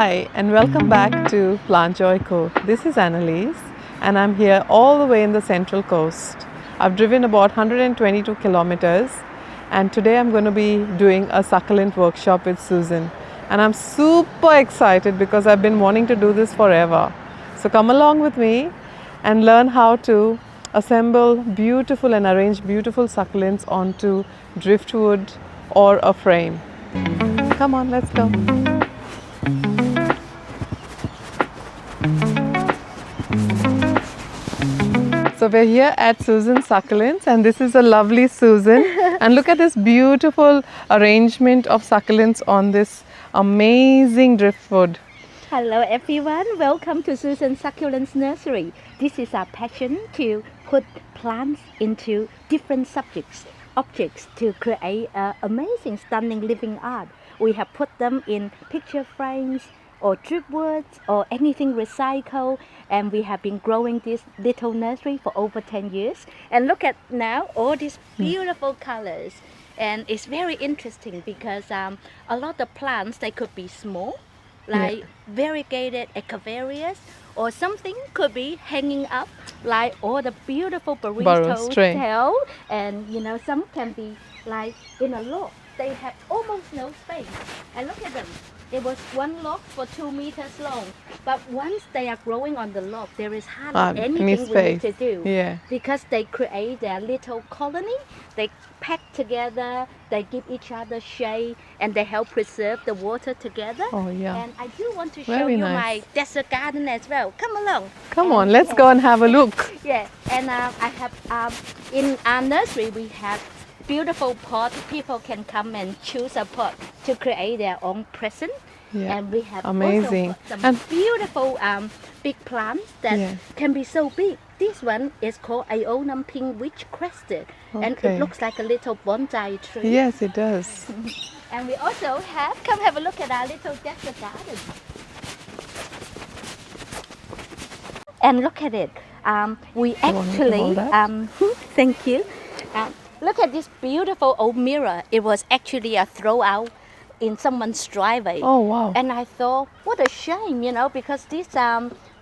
Hi and welcome back to PlantJoyCo. This is Annalise and I'm here all the way in the Central Coast. I've driven about 122 kilometers and today I'm going to be doing a succulent workshop with Susan. And I'm super excited because I've been wanting to do this forever. So come along with me and learn how to assemble beautiful and arrange beautiful succulents onto driftwood or a frame. Come on, let's go. So we're here at Susan Succulents and this is a lovely Susan and look at this beautiful arrangement of succulents on this amazing driftwood. Hello everyone, welcome to Susan Succulents Nursery. This is our passion to put plants into different objects to create amazing, stunning living art. We have put them in picture frames or driftwood or anything recycled, and we have been growing this little nursery for over 10 years. And look at now all these beautiful colors, and it's very interesting because a lot of plants, they could be small, like variegated echeverias, or something could be hanging up like all the beautiful barristol tail, and you know, some can be like in a log. They have almost no space, and look at them. It was one log for 2 meters long, but once they are growing on the log, there is hardly anything we need to do, because they create their little colony. They pack together, they give each other shade, and they help preserve the water together. Oh yeah. And I do want to show you my desert garden as well. Come along. Come on, let's go and have a look. Yeah, and I have in our nursery we have beautiful pot. People can come and choose a pot to create their own present. Yeah. And we have amazing some beautiful big plants that can be so big. This one is called Aeonum Pink Witch Crested, and it looks like a little bonsai tree. Yes, it does. And we also have, come have a look at our little desert garden. And look at it. We actually, thank you. Look at this beautiful old mirror. It was actually a throwout in someone's driveway. Oh wow. And I thought, what a shame, you know, because this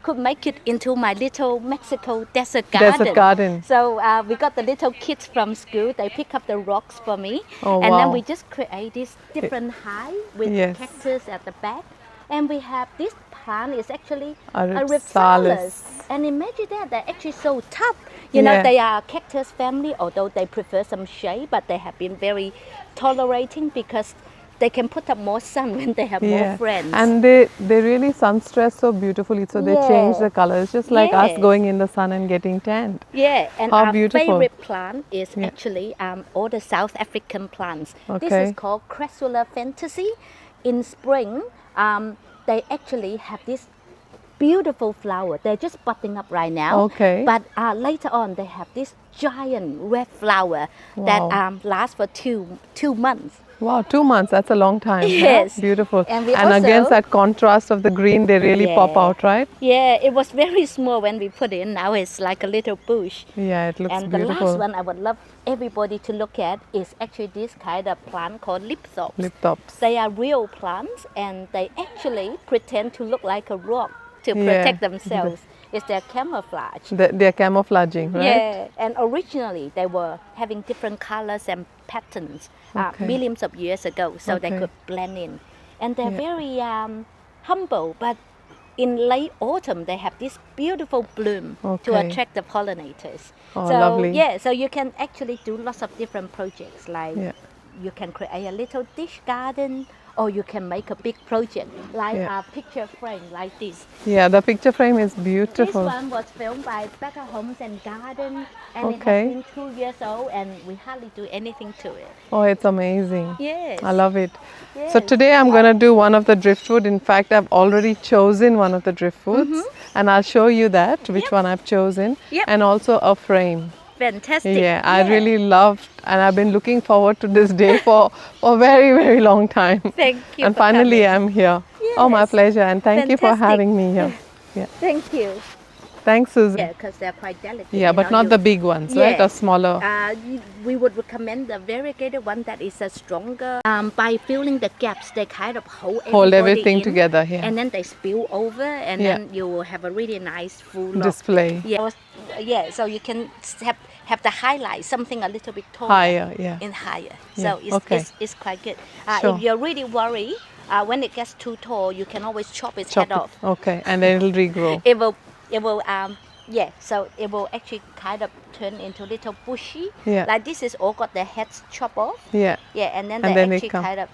could make it into my little Mexico desert garden. So we got the little kids from school. They pick up the rocks for me. Oh, and then we just create this different hive with cactus at the back. And we have this plant is actually a ripsalis. And imagine that, they're actually so tough. You know, they are a cactus family, although they prefer some shade, but they have been very tolerating because they can put up more sun when they have more friends. And they really sun stress so beautifully, so they change the colors, just like us going in the sun and getting tanned. Yeah, and our favorite plant is actually all the South African plants. This is called Crassula Fantasy. In spring, they actually have this beautiful flower. They're just budding up right now. But later on, they have this giant red flower that lasts for two months. Wow, 2 months, that's a long time. Yes. Yeah? Beautiful. And against that contrast of the green, they really pop out, right? Yeah, it was very small when we put it in. Now it's like a little bush. Yeah, it looks beautiful. And the last one I would love everybody to look at is actually this kind of plant called lipthops. Lipthops. They are real plants, and they actually pretend to look like a rock to protect themselves. It's their camouflage. They're camouflaging, right? Yeah, and originally they were having different colors and patterns millions of years ago, so they could blend in. And they're very humble, but in late autumn they have this beautiful bloom to attract the pollinators. Oh, so lovely. yeah, so you can actually do lots of different projects, like you can create a little dish garden, or you can make a big project like a picture frame like this. Yeah, the picture frame is beautiful. This one was filmed by Better Homes and Garden, and it has been 2 years old, and we hardly do anything to it. Oh, it's amazing. Yes. I love it. Yes. So today I'm going to do one of the driftwood. In fact, I've already chosen one of the driftwoods, and I'll show you that, which one I've chosen, and also a frame. Fantastic. Yeah, I really loved, and I've been looking forward to this day for a very, very long time. Thank you. And finally I'm here. Yes. Oh, my pleasure, and thank you for having me here. Thank you. Thanks, Susan. Yeah, because they're quite delicate. Yeah, you but know, not you- the big ones, right? Yeah. Or smaller. We would recommend the variegated one that is a stronger. By filling the gaps, they kind of hold Everything in, together, yeah. and then they spill over, and Yeah. then you will have a really nice full look. Display. Yeah, so you can have the highlight, something a little bit taller. Higher, yeah. And higher. Yeah, So okay. it's quite good. Sure. If you're really worried, when it gets too tall, you can always chop its Chop head it. off. Okay, and then it'll regrow. It will yeah, so it will actually kind of turn into little bushy. Yeah. Like this is all got their heads chopped off. Yeah. Yeah, and then And they then they actually come. kind of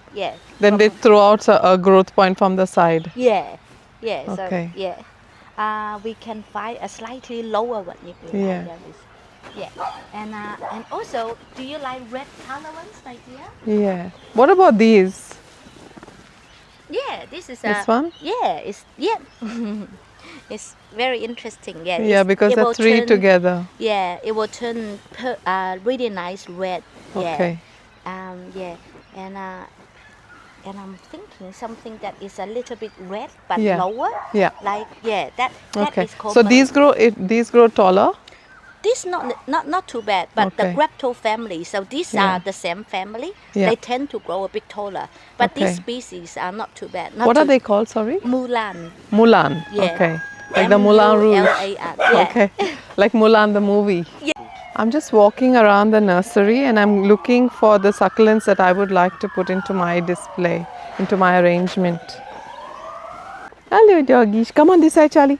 Then they throw out a growth point from the side. yeah. Okay. So yeah. We can find a slightly lower one if you Yeah. like. There is. Yeah. And also, do you like red color ones, my dear? Yeah. What about these? Yeah, this is This one? Yeah, it's very interesting. Yeah. Yeah, because it the will three turn- together. Yeah, it will turn really nice red. Yeah. Okay. Yeah, and I'm thinking something that is a little bit red but Yeah. lower. Yeah. Like that Okay. is called. So these grow taller? This not too bad, but the Okay. Grapto family. So these Yeah. are the same family. Yeah. They tend to grow a bit taller, but these Okay. species are not too bad. What are they called? Sorry. Mulan. Mulan. Yeah. Okay. Like the Moulin Rouge. M-U-L-A-N. Yeah. Okay. Like Mulan the movie. Yeah. I'm just walking around the nursery and I'm looking for the succulents that I would like to put into my display, into my arrangement. Hello doggies. Come on this side, Charlie.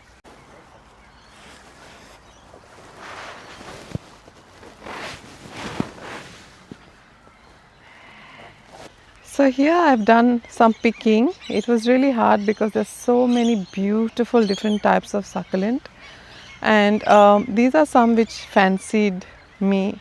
So here I've done some picking. It was really hard because there's so many beautiful different types of succulent, and these are some which fancied me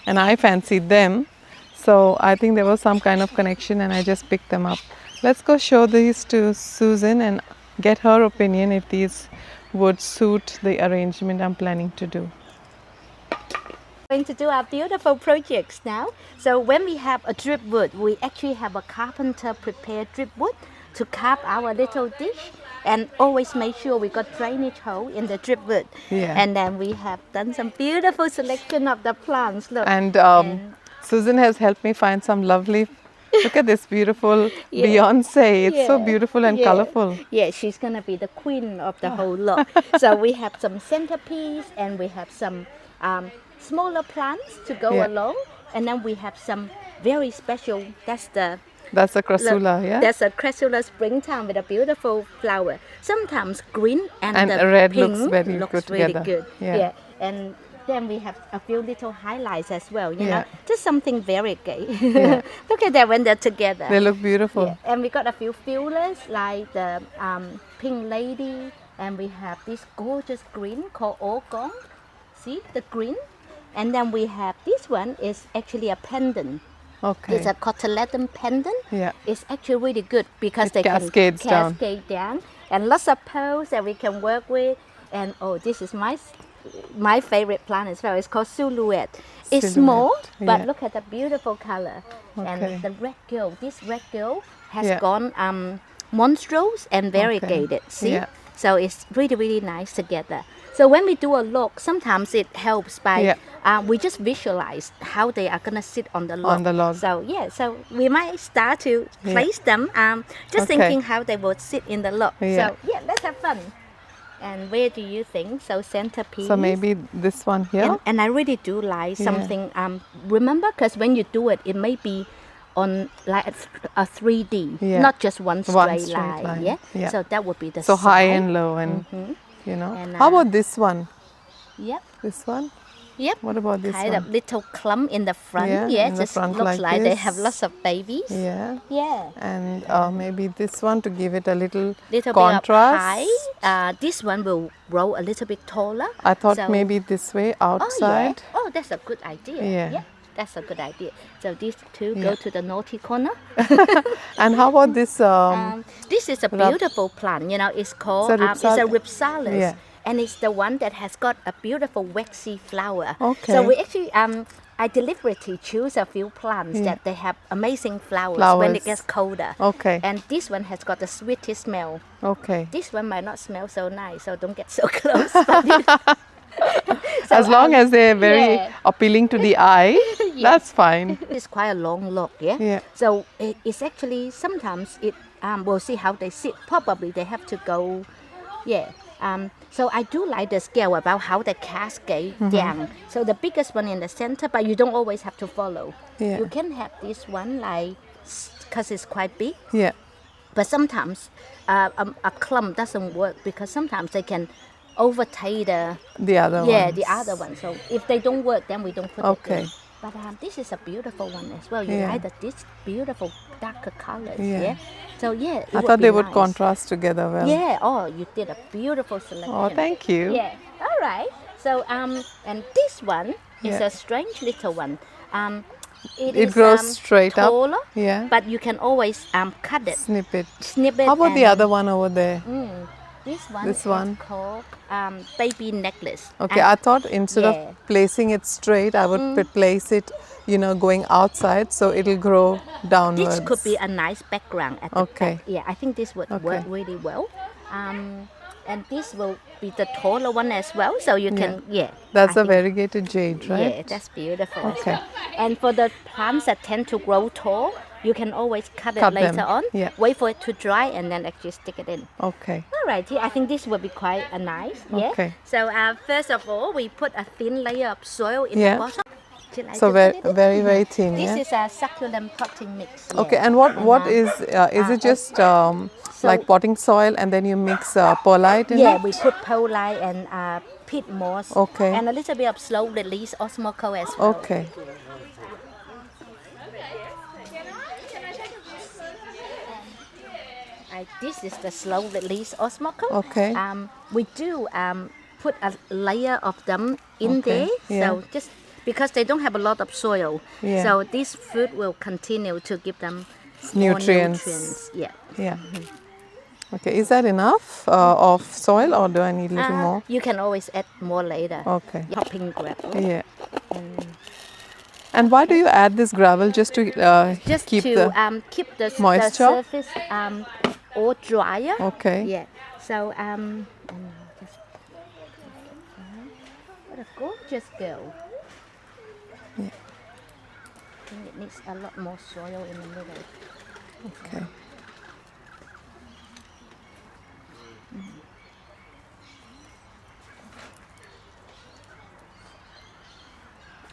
and I fancied them. So I think there was some kind of connection and I just picked them up. Let's go show these to Susan and get her opinion if these would suit the arrangement I'm planning to do. Going to do our beautiful projects now. So when we have a driftwood, we actually have a carpenter prepare driftwood to carve our little dish, and always make sure we got drainage hole in the driftwood. Yeah. And then we have done some beautiful selection of the plants. Look. And Susan has helped me find some lovely, look at this beautiful Yeah. Beyonce. It's so Yeah. beautiful and Yeah. colorful. Yeah, she's gonna be the queen of the whole lot. So we have some centerpiece, and we have some smaller plants to go Yeah. along, and then we have some very special. That's the Crassula, yeah? That's a Crassula springtime with a beautiful flower. Sometimes green and And the red pink looks very good really together. good. Yeah. And then we have a few little highlights as well. You Yeah. know, just something very gay. Yeah. Look at that when they're together. They look beautiful. Yeah, and we got a few fillers like the pink lady, and we have this gorgeous green called Orgone. See the green, and then we have this one is actually a pendant. Okay. It's a cotyledon pendant. Yeah. It's actually really good because It they cascades can down. cascade down, and lots of pearls that we can work with. And oh, this is my favorite plant as well. It's called Succulent. It's small, Succulent, but yeah. look at the beautiful color. Okay. And the red girl, this red girl has Yeah. gone monstrous and variegated. See? Yeah. So it's really, really nice together. So when we do a look, sometimes it helps by we just visualize how they are gonna sit on the log. On the log. So yeah, so we might start to place them, just Okay. thinking how they would sit in the log. Yeah. So yeah, let's have fun. And where do you think? So centerpiece. So maybe this one here? And I really do like Yeah. something. Remember, because when you do it, it may be on like a 3D, Yeah. not just one straight, straight line. line, Yeah? yeah. So that would be the So high side. and low and, Mhm. you know. And, How about this one? Yep. This one? Yep. What about this Kind one? of little clump in the front. Yeah, Yeah, in the just front looks like like they this. have lots of babies. Yeah. Yeah. And maybe this one to give it a little Little contrast. bit of height. This one will grow a little bit taller. I thought So- maybe this way Oh outside. yeah. Oh, that's a good idea. Yeah. That's a good idea. So these two Yeah. go to the naughty corner. And how about this? This is a Rub- beautiful plant. You know, it's called It's a it's a ripsalis. ripsalis. Yeah. and it's the one that has got a beautiful waxy flower. Okay. So we actually I deliberately choose a few plants that they have amazing flowers when it gets colder. Okay. And this one has got the sweetest smell. Okay. This one might not smell so nice, so don't get so close. But so, as long as they're very appealing to the eye, that's fine. It's quite a long look, yeah? Yeah. So it's actually, sometimes we'll see how they sit. Probably they have to go, so I do like the scale about how they cascade down. So the biggest one in the center, but you don't always have to follow. Yeah. You can have this one like, because it's quite big. Yeah. But sometimes a clump doesn't work because sometimes they can overtake the other ones. the other one. So if they don't work, then we don't put it in. But this is a beautiful one as well. You like this beautiful darker colors. Yeah. So I thought they would contrast together well. Yeah. Oh, you did a beautiful selection. Oh, thank you. Yeah. All right. So and this one is a strange little one. It grows straight taller, up. Yeah. But you can always cut it. Snip it. How about the other one over there? This one is called baby necklace. Okay, I thought instead of placing it straight, I would place it, going outside, so it'll grow downwards. This could be a nice background at the back. Yeah, I think this would work really well. And this will be the taller one as well, so you can, That's a variegated jade, right? Yeah, that's beautiful. Okay. And for the plants that tend to grow tall, you can always cut it later on. Yeah. Wait for it to dry and then actually stick it in. Okay. All right, I think this will be quite nice. Yeah. Okay. So first of all, we put a thin layer of soil in the bottom. So very, very thin. This is a succulent potting mix. Yeah. Okay, and what is it just like potting soil and then you mix perlite in it? Yeah, we put perlite and peat moss. Okay. And a little bit of slow release osmoco as well. Okay. This is the slow release osmoco. Okay. We do put a layer of them in there. So just because they don't have a lot of soil. Yeah. So this fruit will continue to give them nutrients. More nutrients. Yeah. Yeah. Okay, is that enough of soil or do I need a little more? You can always add more later. Okay. Chopping gravel. Yeah. And why do you add this gravel just to keep the moisture? The surface or drier. Okay. Yeah. So what a gorgeous girl. Yeah. I think it needs a lot more soil in the middle. Okay.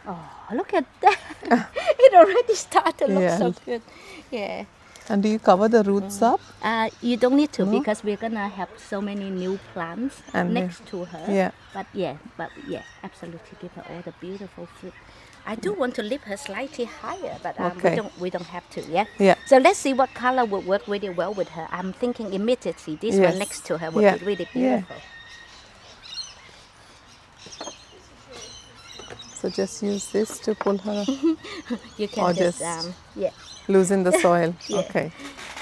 Oh, look at that. It already started to look so good. Yeah. And do you cover the roots up? You don't need to because we're going to have so many new plants next to her. Yeah. But absolutely give her all the beautiful fruit. I do want to lift her slightly higher, but we don't have to, Yeah. So let's see what color would work really well with her. I'm thinking immediately this one next to her would be really beautiful. So just use this to pull her. You can or just loosen the soil. Okay.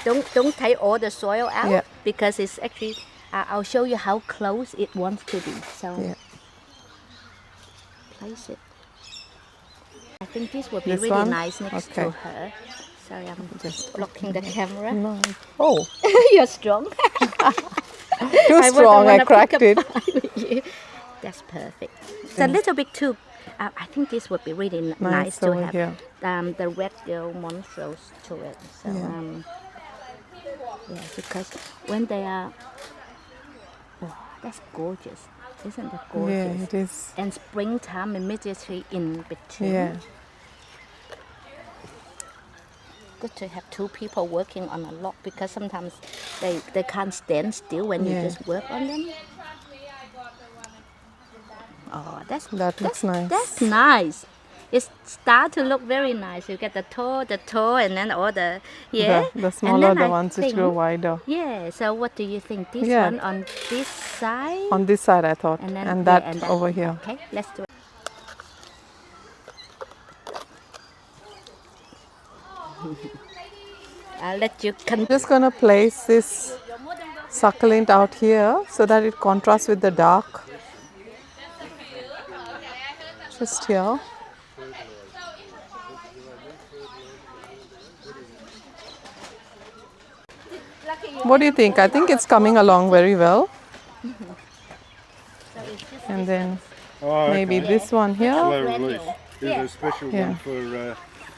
Don't take all the soil out because it's actually. I'll show you how close it wants to be. So place it. I think this would be really nice next to her. Sorry, I'm just blocking the camera. No. Oh. You're strong. Too strong. I cracked it. That's perfect. It's a little bit too. I think this would be really nice to have the red girl monstrose to it. So because when they are, that's gorgeous, isn't that gorgeous? Yeah, it is. And springtime immediately in between. Yeah. Good to have two people working on a lot because sometimes they can't stand still when you just work on them. Oh, that looks nice. That's nice. It starts to look very nice. You get the toe, and then all the the smaller the ones which grow wider. Yeah. So what do you think? This one on this side? On this side, I thought, and that over here. Okay, let's do it. I'll let you. I'm just gonna place this succulent out here so that it contrasts with the dark. Just here. What do you think? I think it's coming along very well. And then maybe this one here. Slow release. Is there a special Yeah. one for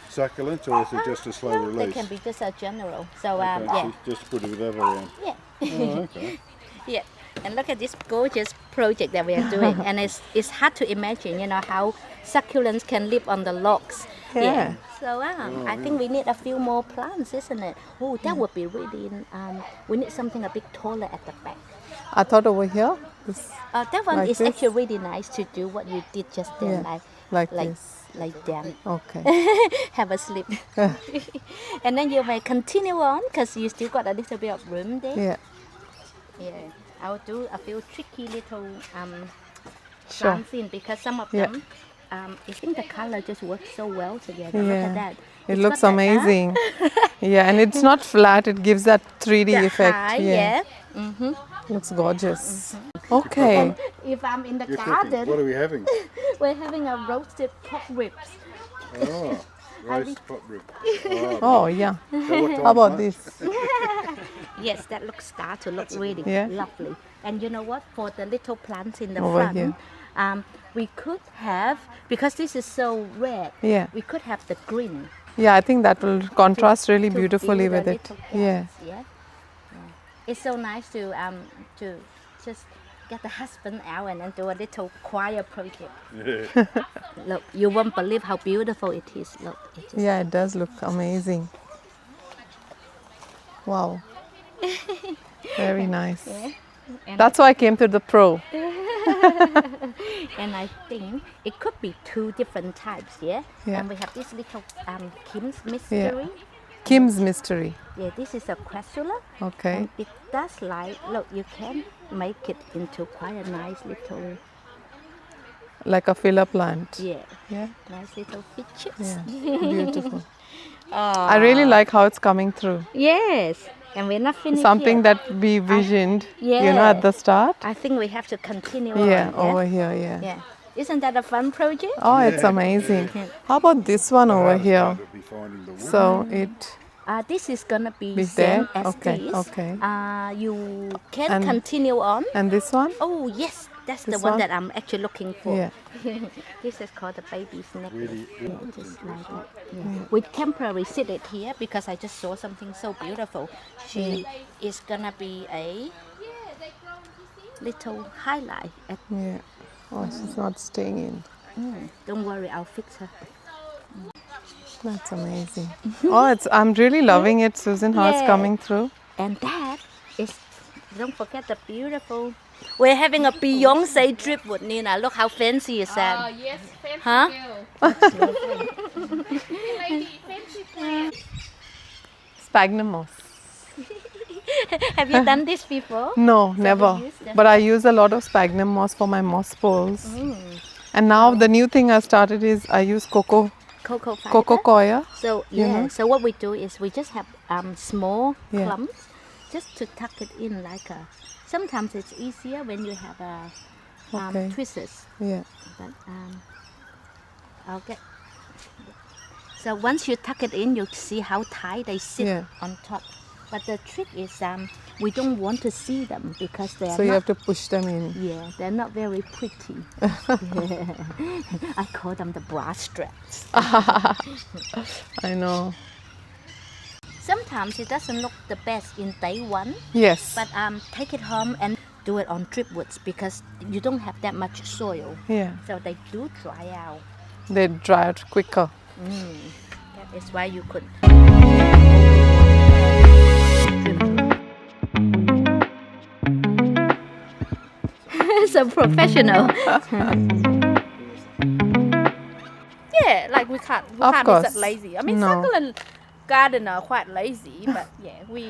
succulent, or is it just a slow Well, release? they can be just a general. So Okay, yeah, so just put it the other way. yeah. Oh, okay. Yeah, and look at this gorgeous project that we are doing, and it's hard to imagine, you know, how succulents can live on the logs. Yeah. So I think we need a few more plants, isn't it? Oh, that would be really. We need something a bit taller at the back. I thought over here. This, That one Like is this? actually really nice to do what you did just then, Yeah, like this. like that. Okay. Have a sleep, and then you may continue on because you still got a little bit of room there. Yeah. Yeah, I'll do a few tricky little Sure. plants in because some of Yeah. them, I think the color just works so well together. Look Yeah. at that. It It's looks got that, amazing. Yeah, and it's not flat. It gives that 3D the effect. high, Yeah. yeah. Looks gorgeous. Okay. If I'm in the You're cooking. garden, What are we having? we're having a roasted pork ribs. Oh, roast pot rib. Oh, yeah. So what How about time's this? Yes, that looks start to look really Yeah. lovely. And you know what? For the little plants in the Over front, here. we could have, because this is so red, Yeah. we could have the green. Yeah, I think that will contrast really to beautifully build with a it. little Yeah. plants, yeah. It's so nice to just get the husband out and then do a little choir project. Yeah. Look, you won't believe how beautiful it is. Look, it is. Yeah, it does look amazing. Wow. Very nice. Yeah. And, That's why I came to the pro. and I think it could be two different types, yeah? Yeah. And we have this little Kim's Mystery. Kim's Mystery. Yeah, this is a crassula. Okay. And it does like, look, you can make it into quite a nice little, Like a filler plant. yeah, Yeah. nice little features. Yeah. Beautiful. Oh. I really like how it's coming through. Yes, and we're not finished Something yet. that we visioned, you know, Yeah. at the start. I think we have to continue Yeah, on. over here, yeah. Yeah. Isn't that a fun project? Oh, it's amazing. How about this one over Hardest here? part would be finding the wood. So it, This is gonna be Be same there? as Okay, this. okay. You can And- continue on. and this one? Oh yes, that's the This one one? that I'm actually looking for. Yeah. This is called the baby's necklace. Really, Yeah, just like that. Yeah. We temporarily sit it here because I just saw something so beautiful. She is gonna be a little highlight. Yeah. Oh, she's not staying in. Don't worry, I'll fix her. That's amazing. Oh, I'm really loving it, Susan, how it's Yeah. coming through. And that is, don't forget the beautiful. We're having a Beyonce Driftwood, Nina. Look how fancy is that. Yes, fancy Huh? girl. Lady, fancy plant. Sphagnum moss. Have you done this before? No, never. use them? But I use a lot of sphagnum moss for my moss poles. Mm. And now the new thing I started is I use cocoa Cocoa fiber. coir. So you yeah, know? so what we do is we just have small Yeah. clumps, just to tuck it in like a. Sometimes it's easier when you have Okay. tweezers, Yeah. but I'll get. So once you tuck it in, you see how tight they sit Yeah. on top. But the trick is we don't want to see them because they are So you not. have to push them in. Yeah, they're not very pretty. I call them the bra straps. I know. Sometimes it doesn't look the best in day one, Yes. but take it home and do it on dripwoods because you don't have that much soil, Yeah. so they do dry out. They dry out quicker. That is why you could. So professional. Yeah, like we can't Of be course. that lazy. I mean, No. succulent gardener quite lazy, but yeah, we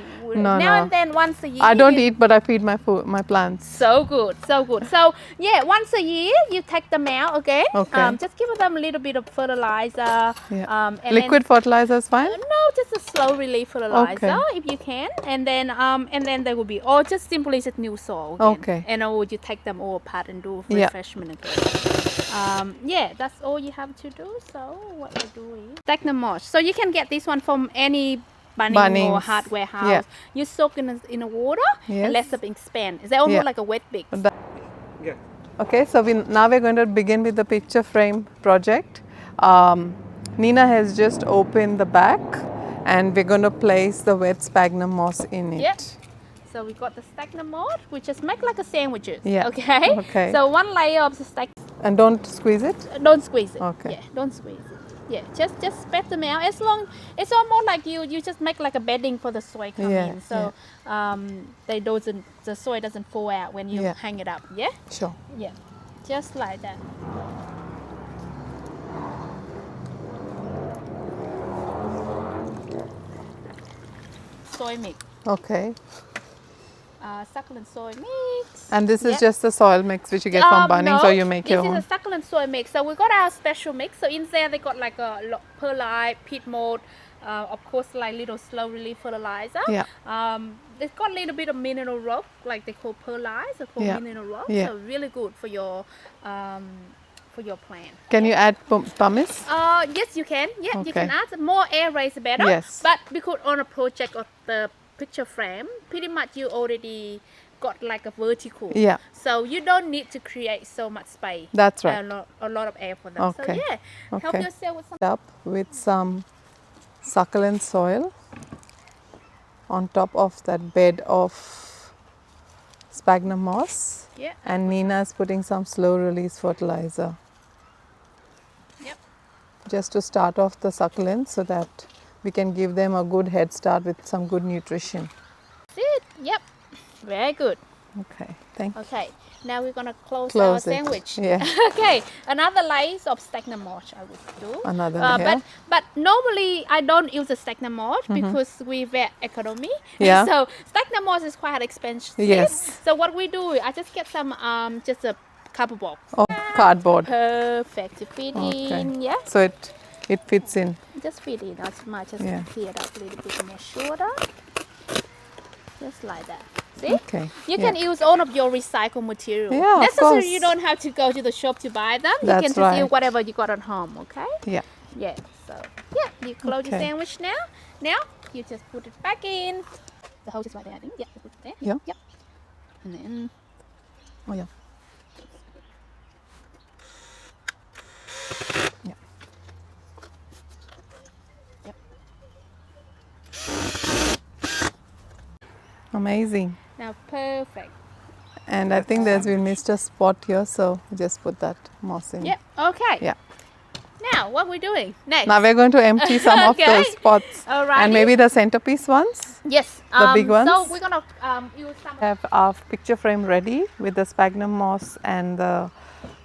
No, now no. and then once a year. I don't you- eat, but I feed my plants. So good, so good. So yeah, once a year you take them out, okay? Okay. Just give them a little bit of fertilizer. Yeah. And Liquid fertilizer is fine. no, just a slow release fertilizer Okay. if you can, and then they will be, or just simply just new soil again. Okay. And or you take them all apart and do Yeah. refreshment again. Yeah, that's all you have to do. So what I do is Stagna moss. So you can get this one from any Bunnings or Bunnings. hardware house. Yeah. You soak in the water Yes. and let them expand. It's almost Yeah. like a wet mix. Okay, so now we're going to begin with the picture frame project. Nina has just opened the back and we're going to place the wet sphagnum moss in it. Yep. So we got the Stagna moss, we just make like a sandwiches. Yeah. Okay. Okay. So one layer of the Stagna. And don't squeeze it? Don't squeeze it. Okay. Yeah, don't squeeze it. Yeah, just spread them out. As long, it's almost like you just make like a bedding for the soil come Yeah, in. So the soil doesn't fall out when you Yeah. hang it up. Yeah. Sure. Yeah. Just like that. Soy mix. Okay. Succulent soy mix. And this is Yeah. just the soil mix which you get from Bunnings no, or you make your This own? is a succulent soy mix. So we got our special mix. So in there they got like a perlite, peat mold, of course like little slow release fertilizer. Yeah. It's got a little bit of mineral rock, like they call perlite, they call Yeah. mineral rock. Yeah. So really good for your plant. Can you add pumice? Yes, you can. Yeah, you Okay. can add more air raise better. Yes. But because on a project of the picture frame, pretty much you already got like a vertical. Yeah. So you don't need to create so much space. That's right. A lot of air for them. Okay. So yeah, help Okay. yourself with some. Up with some succulent soil on top of that bed of sphagnum moss. Yeah. And Nina is putting some slow release fertilizer. Yep. Just to start off the succulents so that we can give them a good head start with some good nutrition. That's it. Yep. Very good. Okay, thank you. Okay. Now we're gonna close our Close it. sandwich. Yeah. Okay. Another layer of Stagna moss I would do. Another But here. but normally I don't use the Stagna moss because we wear economy. Yeah. So Stagna moss is quite expensive. Yes. So what we do, I just get some just a cardboard box. Oh, cardboard. Perfect to fit Okay. in. Yeah. So it fits in. Just fit in as much as Yeah. clear it up a little bit more shorter. Just like that. See? Okay. You yeah. can use all of your recycled material. Yeah, of Necessarily, course. you don't have to go to the shop to buy them. You That's can just right. use whatever you got at home, okay? Yeah. Yeah. So, yeah, you close your Okay. sandwich now. Now, you just put it back in. The hose is right there, I think. Yeah, put it there. Yeah. Yep. And then, Oh yeah. Yeah. Yep. Amazing. now perfect. And I think we missed a spot here, so just put that moss in. Yep. Okay. Yeah. Now, what we're doing next? Now we're going to empty some of Okay. those spots. Alrighty. And maybe the centerpiece ones. Yes. The big ones? So we're gonna use some. We have our picture frame ready with the sphagnum moss and the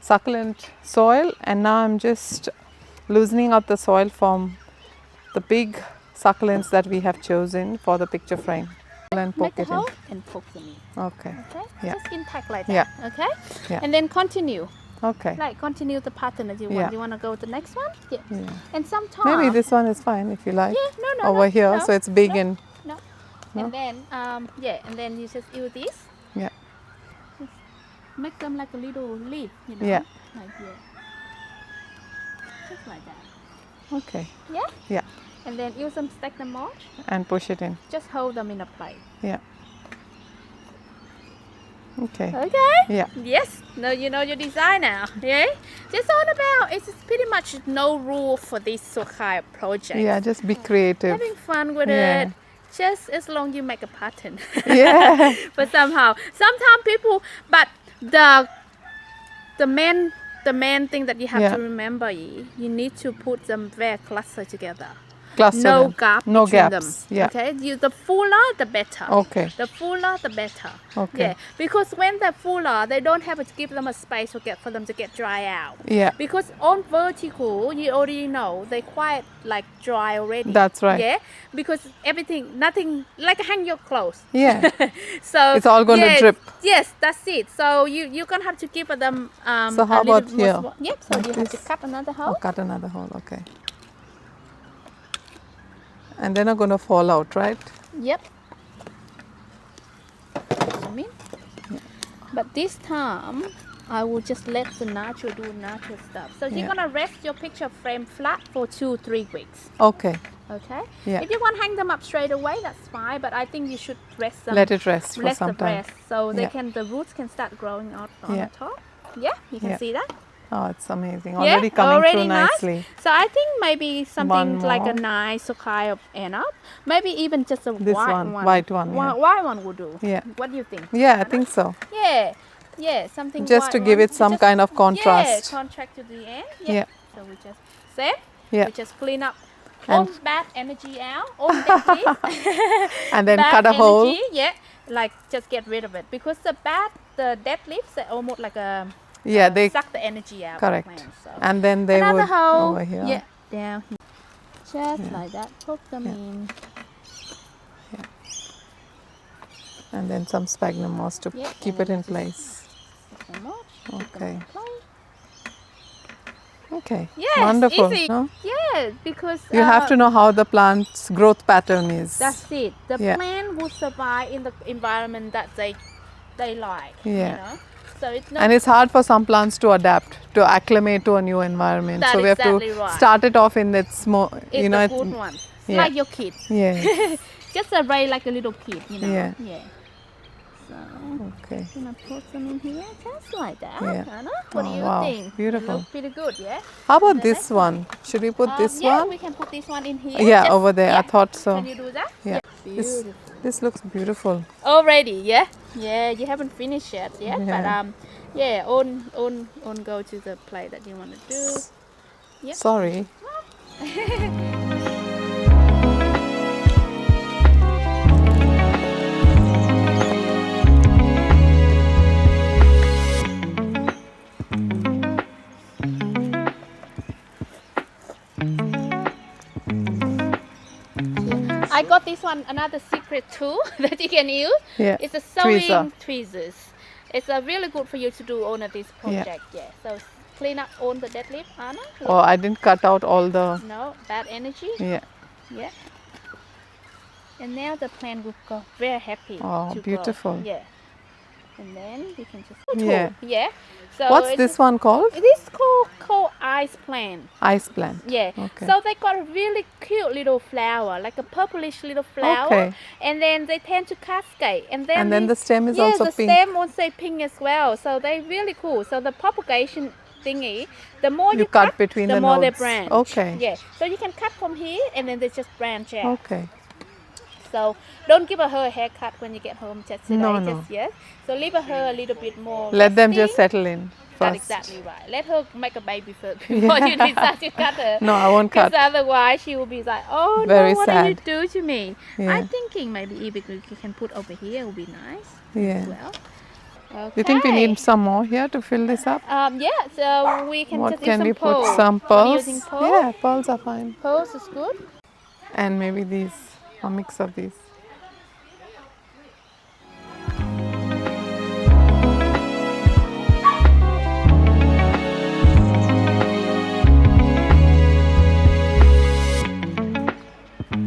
succulent soil, and now I'm just loosening up the soil from the big succulents that we have chosen for the picture frame and Make poke a it in. hole and poke them in. Okay. Okay. Yeah. Just intact like that. Yeah. Okay. Yeah. And then continue. Okay. Like continue the pattern as you Yeah. want. You want to go to the next one? Yeah. Yeah. And sometimes. Maybe this one is fine if you like. Yeah. No. Over no, here, no, so it's big no. and No. No? And then yeah, and then you just use this. yeah. Make them like a little leaf. You know. Yeah. Like yeah. Just like that. Okay. Yeah. Yeah. And then use some stack them moss. And push it in. Just hold them in a plate. Yeah. Okay. Okay. Yeah. Yes. No, you know your design now. Yeah. Just all about. It's pretty much no rule for this sort of kind of project. Yeah. Just be creative. Having fun with Yeah. it. Just as long you make a pattern. Yeah. But somehow, sometimes people. But the main thing that you have Yeah. to remember, you need to put them very clustered together. Cluster no them. gap No between gaps, them. yeah. Okay, the fuller the better. Okay. The fuller the better. Okay. Yeah, because when they're fuller, they don't have to give them a space for them to get dry out. Yeah. Because on vertical, you already know they quite like dry already. That's right. Yeah, because nothing like hang your clothes. Yeah. So It's all going to yes, drip. Yes, that's it. So you're gonna have to give them So how a little about bit more here? support. Yep. So Like you have to this? cut another Oh, hole. cut another hole. Okay. And they're not going to fall out, right? Yep. Zoom in. But this time, I will just let the natural do natural stuff. So you're Yeah. gonna rest your picture frame flat for 2-3 weeks. Okay. Okay. Yeah. If you want to hang them up straight away, that's fine. But I think you should rest them. Let it rest for Let some them time. rest so Yeah. the roots can start growing out on Yeah. the top. Yeah, you can Yeah. see that. Oh, it's amazing. Yeah, Already coming through nice. nicely. So I think maybe something One like a more. nice kind of end up. Maybe even just a This white one, one. white one, yeah. White one will do. Yeah. What do you think? Yeah, I think so. Yeah. Yeah, something Just white to give one. it some Just- kind of Yeah, contrast. contrast to the end. Yeah. So we just save. Yeah. We just clean up And- all bad energy out. All that And then bad cut a hole. energy, yeah. Like just get rid of it because the dead leaves they almost like Yeah, they suck the energy out. correct. Of the plant, so. And then they Another would hole. over here. Yeah, down here. Just like that. Poke them in. And then some sphagnum moss to Yeah, keep and it then in just- place. Put them up, put them Okay. in place. Okay. Yes, Wonderful. easy. No? Yeah, because You have to know how the plant's growth pattern is. That's it. The Yeah. plant will survive in the environment that they like. Yeah. You know? So it's not And it's hard for some plants to adapt, to acclimate to a new environment. That's so we have exactly to right. start it off in its more, it's you know, a good one. It's yeah. like your kid. yeah. Just raise like a little kid, you know. Yeah. So Okay. I'm gonna put them in here just like that. Yeah. Anna, what Oh, do you wow. think? Beautiful. Look pretty good, yeah? How about The this next one? Should we put this yeah, one? we can put this one in here. Yeah, Just- over there. I yeah. thought so. Can you do that? Yeah. This, Beautiful. this looks beautiful. Already, yeah? Yeah, you haven't finished yet, yeah? Yeah. But yeah, on go to the plate that you want to do. Yep. Sorry. I got this one, another secret tool that you can use. Yeah. It's a sewing Tweezer. tweezers. It's really good for you to do on this project, yeah. So clean up all the dead leaf, Anna. Oh, I didn't cut out all the. No, bad energy. Yeah. Yeah. And now the plant will go very happy. Oh, to beautiful. Grow. Yeah. And then you can just Yeah. Yeah. So What's it's- this one called? It is called ice plant. Ice plant. Yeah. Okay. So they got a really cute little flower, like a purplish little flower. Okay. And then they tend to cascade. And then, And then the stem is also the pink. stem also pink as well. So they're really cool. So the propagation thingy, the more you, You cut between the the more they nodes. branch. Okay. Yeah. So you can cut from here and then they just branch out. Okay. So don't give her a haircut when you get home just today. No, just yes. So leave her a little bit more. Let them just resting. settle in That's first. exactly right. Let her make a baby first before you decide to cut her. No, I won't Because cut. otherwise she will be like, oh Very no, what sad. did you do to me? Yeah. I'm thinking maybe if you can put over here, it would be nice Yeah. as well. Okay. Do you think we need some more here to fill this up? Yeah, so we can What just can use we some pearls. put? Some Are you pearls? using pearls? Yeah, pearls are fine. Pearls is good. And maybe these, a mix of these.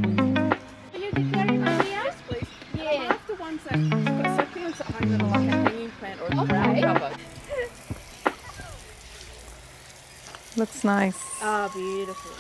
Can you declare it on here? Please. Yeah. Have the ones that got succulents that hang them like a hanging plant or a ground Okay. cover. Looks nice. Oh, beautiful.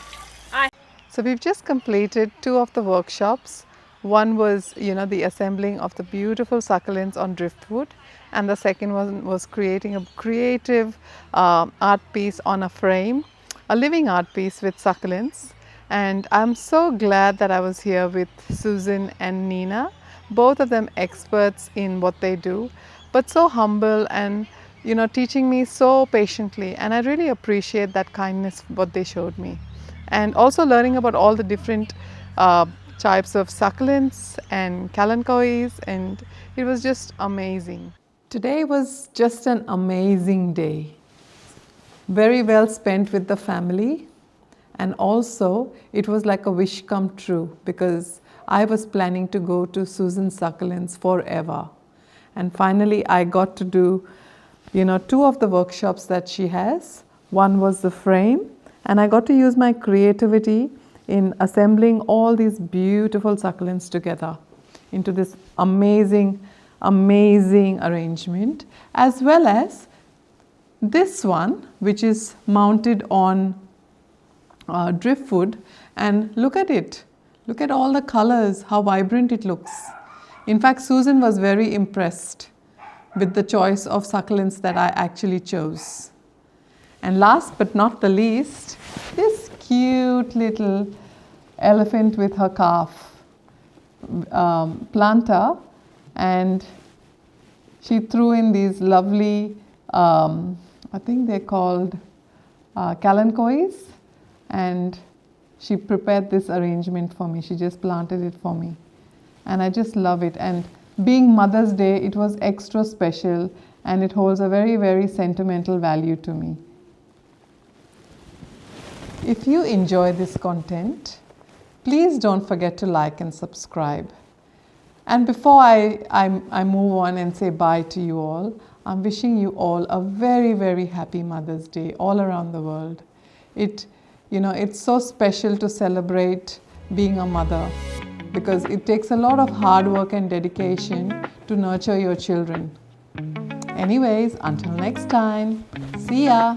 So we've just completed 2 of the workshops. One was, the assembling of the beautiful succulents on driftwood, and the second one was creating a creative art piece on a frame, a living art piece with succulents. And I'm so glad that I was here with Susan and Nina, both of them experts in what they do, but so humble and teaching me so patiently, and I really appreciate that kindness what they showed me. and also learning about all the different types of succulents and kalanchoes, and it was just amazing. Today was just an amazing day. Very well spent with the family, and also it was like a wish come true because I was planning to go to Susan Succulents forever. And finally I got to do, you know, 2 of the workshops that she has. One was the frame, and I got to use my creativity in assembling all these beautiful succulents together into this amazing, amazing arrangement, as well as this one, which is mounted on driftwood, and look at it. Look at all the colors, how vibrant it looks. In fact, Susan was very impressed with the choice of succulents that I actually chose. And last but not the least, this cute little elephant with her calf planter, and she threw in these lovely, I think they're called kalanchoes, and she prepared this arrangement for me. She just planted it for me, and I just love it. And being Mother's Day, it was extra special, and it holds a very, very sentimental value to me. If you enjoy this content, please don't forget to like and subscribe. And before I move on and say bye to you all, I'm wishing you all a very, very happy Mother's Day all around the world. It's so special to celebrate being a mother because it takes a lot of hard work and dedication to nurture your children. Anyways, until next time, see ya!